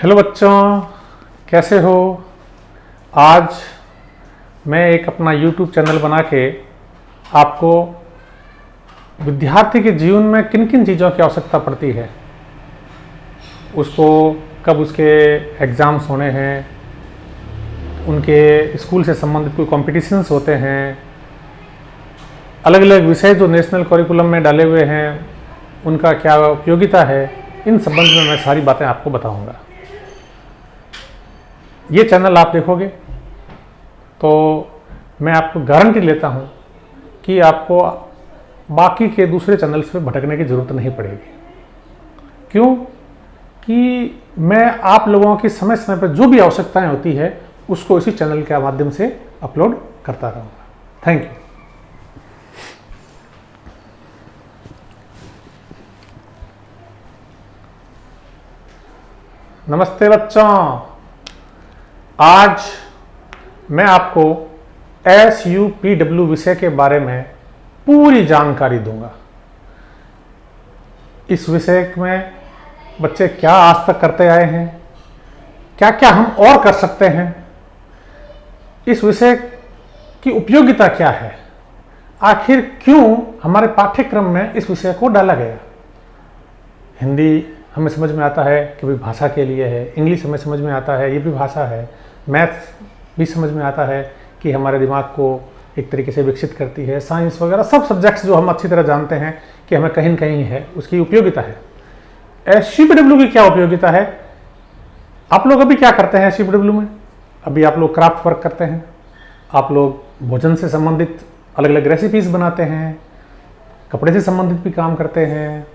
Hello बच्चों, कैसे हो। आज मैं एक अपना YouTube चैनल बना के आपको विद्यार्थी के जीवन में किन किन चीज़ों की आवश्यकता पड़ती है, उसको कब उसके एग्ज़ाम्स होने हैं, उनके स्कूल से संबंधित कोई कॉम्पिटिशन्स होते हैं, अलग अलग विषय जो नेशनल करिकुलम में डाले हुए हैं उनका क्या उपयोगिता है, इन संबंध में मैं सारी बातें आपको बताऊंगा। ये चैनल आप देखोगे तो मैं आपको गारंटी लेता हूँ कि आपको बाकी के दूसरे चैनल्स पे भटकने की ज़रूरत नहीं पड़ेगी। क्यों कि मैं आप लोगों की समय समय पर जो भी आवश्यकताएं होती है उसको इसी चैनल के माध्यम से अपलोड करता रहूँगा। Thank you. नमस्ते बच्चों, आज मैं आपको SUPW विषय के बारे में पूरी जानकारी दूंगा। इस विषय में बच्चे क्या आज तक करते आए हैं, क्या क्या हम और कर सकते हैं, इस विषय की उपयोगिता क्या है, आखिर क्यों हमारे पाठ्यक्रम में इस विषय को डाला गया। हिंदी हमें समझ में आता है कि भाई भाषा के लिए है, इंग्लिश हमें समझ में आता है, ये भी भाषा है, मैथ्स भी समझ में आता है कि हमारे दिमाग को एक तरीके से विकसित करती है, साइंस वगैरह सब सब्जेक्ट्स जो हम अच्छी तरह जानते हैं कि हमें कहीं न कहीं है, उसकी उपयोगिता है। SUPW की क्या उपयोगिता है। आप लोग अभी क्या करते हैं SUPW में? अभी आप लोग क्राफ्ट वर्क करते हैं, आप लोग भोजन से संबंधित अलग अलग रेसिपीज़ बनाते हैं, कपड़े से संबंधित भी काम करते हैं,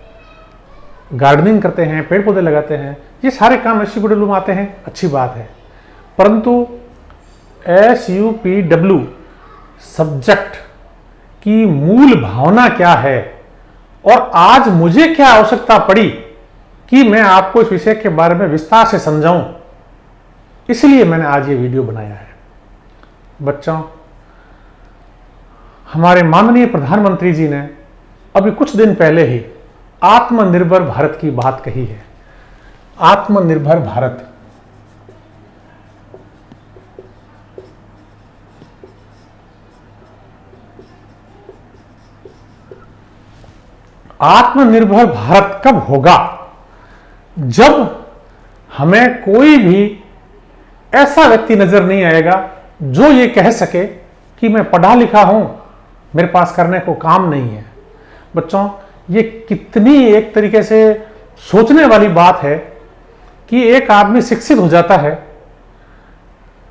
गार्डनिंग करते हैं, पेड़ पौधे लगाते हैं। ये सारे काम SUPW में आते हैं, अच्छी बात है। परंतु SUPW सब्जेक्ट की मूल भावना क्या है और आज मुझे क्या आवश्यकता पड़ी कि मैं आपको इस विषय के बारे में विस्तार से समझाऊं, इसलिए मैंने आज ये वीडियो बनाया है। बच्चों, हमारे माननीय प्रधानमंत्री जी ने अभी कुछ दिन पहले ही आत्मनिर्भर भारत की बात कही है। आत्मनिर्भर भारत, आत्मनिर्भर भारत कब होगा? जब हमें कोई भी ऐसा व्यक्ति नजर नहीं आएगा जो ये कह सके कि मैं पढ़ा लिखा हूं, मेरे पास करने को काम नहीं है। बच्चों, ये कितनी एक तरीके से सोचने वाली बात है कि एक आदमी शिक्षित हो जाता है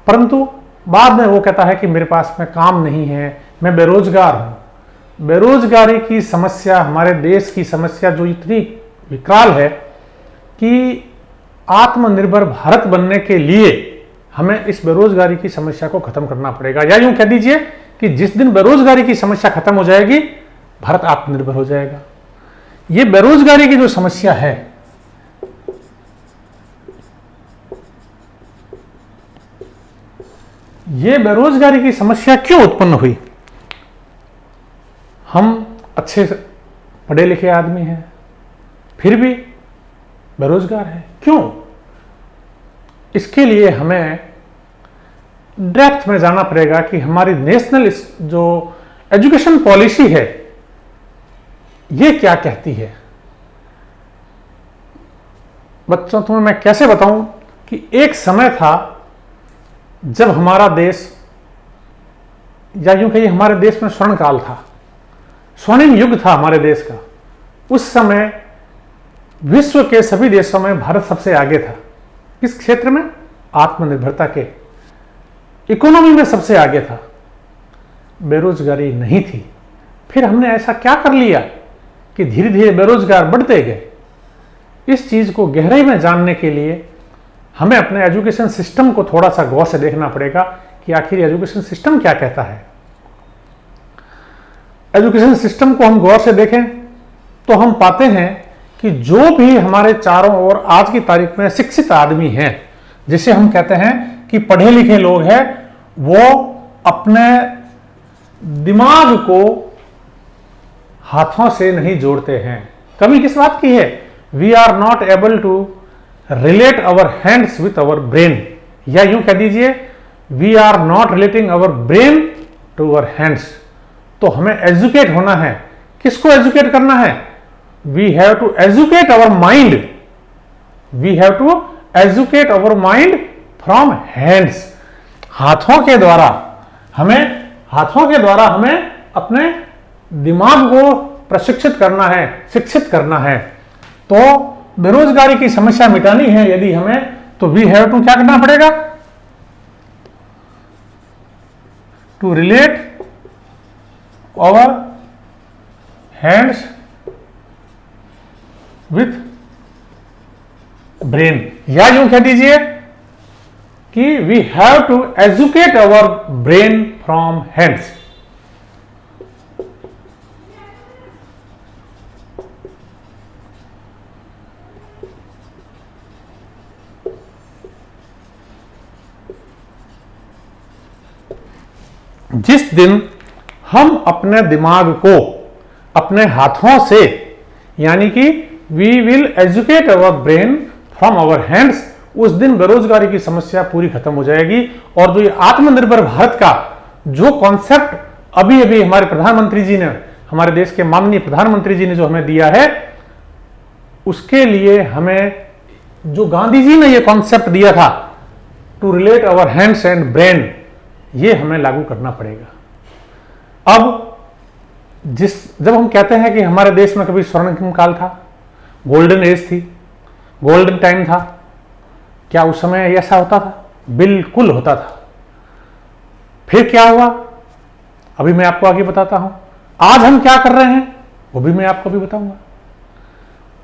परंतु बाद में वो कहता है कि मेरे पास में काम नहीं है, मैं बेरोजगार हूं। बेरोजगारी की समस्या हमारे देश की समस्या जो इतनी विकराल है कि आत्मनिर्भर भारत बनने के लिए हमें इस बेरोजगारी की समस्या को खत्म करना पड़ेगा। या यूं कह दीजिए कि जिस दिन बेरोजगारी की समस्या खत्म हो जाएगी, भारत आत्मनिर्भर हो जाएगा। ये बेरोजगारी की जो समस्या है, ये बेरोजगारी की समस्या क्यों उत्पन्न हुई? हम अच्छे पढ़े लिखे आदमी हैं फिर भी बेरोजगार हैं, क्यों? इसके लिए हमें डेप्थ में जाना पड़ेगा कि हमारी नेशनल जो एजुकेशन पॉलिसी है ये क्या कहती है। बच्चों, तुम्हें मैं कैसे बताऊं कि एक समय था जब हमारा देश, या यूं कहिए हमारे देश में स्वर्ण काल था, स्वर्णिम युग था हमारे देश का। उस समय विश्व के सभी देशों में भारत सबसे आगे था। किस क्षेत्र में? आत्मनिर्भरता के, इकोनॉमी में सबसे आगे था। बेरोजगारी नहीं थी। फिर हमने ऐसा क्या कर लिया कि धीरे धीरे बेरोजगार बढ़ते गए। इस चीज को गहराई में जानने के लिए हमें अपने एजुकेशन सिस्टम को थोड़ा सा गौर से देखना पड़ेगा कि आखिर एजुकेशन सिस्टम क्या कहता है। एजुकेशन सिस्टम को हम गौर से देखें तो हम पाते हैं कि जो भी हमारे चारों ओर आज की तारीख में शिक्षित आदमी हैं, जिसे हम कहते हैं कि पढ़े लिखे लोग हैं, वो अपने दिमाग को हाथों से नहीं जोड़ते हैं। कमी किस बात की है? We are not able to relate our hands with our brain, या यूं कह दीजिए we are not relating our brain to our hands. तो हमें एजुकेट होना है। किसको एजुकेट करना है? We have to educate our mind, we have to educate our mind from hands. हाथों के द्वारा हमें अपने दिमाग को प्रशिक्षित करना है, शिक्षित करना है। तो बेरोजगारी की समस्या मिटानी है यदि हमें, तो वी हैव टू क्या करना पड़ेगा? To relate our hands with brain, या यूं कह दीजिए कि we have to educate our brain from hands. जिस दिन हम अपने दिमाग को अपने हाथों से, यानी कि we will educate our brain from our hands, उस दिन बेरोजगारी की समस्या पूरी खत्म हो जाएगी। और जो ये आत्मनिर्भर भारत का जो कॉन्सेप्ट अभी अभी हमारे प्रधानमंत्री जी ने, हमारे देश के माननीय प्रधानमंत्री जी ने जो हमें दिया है, उसके लिए हमें जो गांधी जी ने ये कॉन्सेप्ट दिया था to relate our hands and brain, ये हमें लागू करना पड़ेगा। अब जब हम कहते हैं कि हमारे देश में कभी स्वर्णिम काल था, गोल्डन एज थी, गोल्डन टाइम था, क्या उस समय ऐसा होता था? बिल्कुल होता था। फिर क्या हुआ? अभी मैं आपको आगे बताता हूं। आज हम क्या कर रहे हैं वो भी मैं आपको भी बताऊंगा।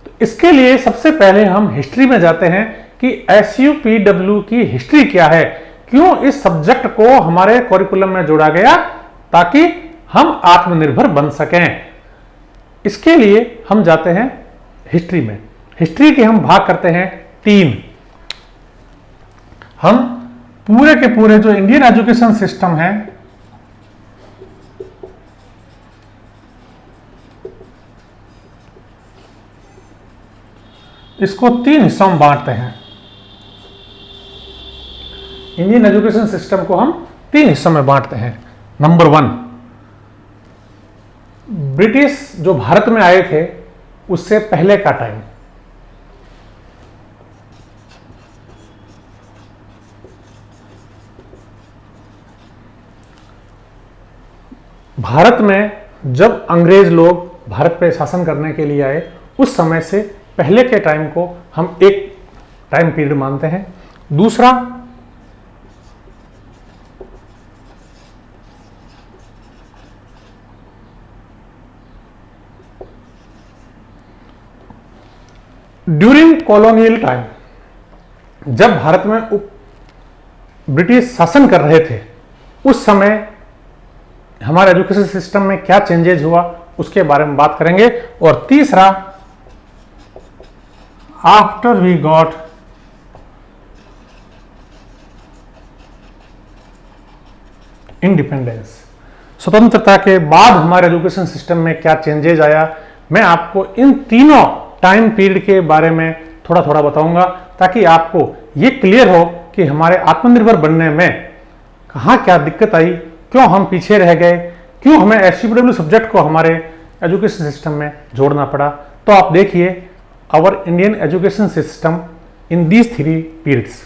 तो इसके लिए सबसे पहले हम हिस्ट्री में जाते हैं कि SUPW की हिस्ट्री क्या है, क्यों इस सब्जेक्ट को हमारे करिकुलम में जोड़ा गया, ताकि हम आत्मनिर्भर बन सकें। इसके लिए हम जाते हैं हिस्ट्री में। हिस्ट्री के हम भाग करते हैं 3। हम पूरे के पूरे जो इंडियन एजुकेशन सिस्टम है, इसको 3 हिस्सों में बांटते हैं। इंडियन एजुकेशन सिस्टम को हम 3 हिस्सों में बांटते हैं। नंबर 1, ब्रिटिश जो भारत में आए थे उससे पहले का टाइम। भारत में जब अंग्रेज लोग भारत पे शासन करने के लिए आए, उस समय से पहले के टाइम को हम एक टाइम पीरियड मानते हैं। दूसरा, ड्यूरिंग कॉलोनियल टाइम, जब भारत में ब्रिटिश शासन कर रहे थे, उस समय हमारे एजुकेशन सिस्टम में क्या चेंजेस हुआ उसके बारे में बात करेंगे। और तीसरा, आफ्टर वी गॉट इंडिपेंडेंस, स्वतंत्रता के बाद हमारे एजुकेशन सिस्टम में क्या चेंजेस आया, मैं आपको इन तीनों टाइम पीरियड के बारे में थोड़ा थोड़ा बताऊंगा, ताकि आपको ये क्लियर हो कि हमारे आत्मनिर्भर बनने में कहाँ क्या दिक्कत आई, क्यों हम पीछे रह गए, क्यों हमें SUPW सब्जेक्ट को हमारे एजुकेशन सिस्टम में जोड़ना पड़ा। तो आप देखिए, our Indian education system in these 3 periods.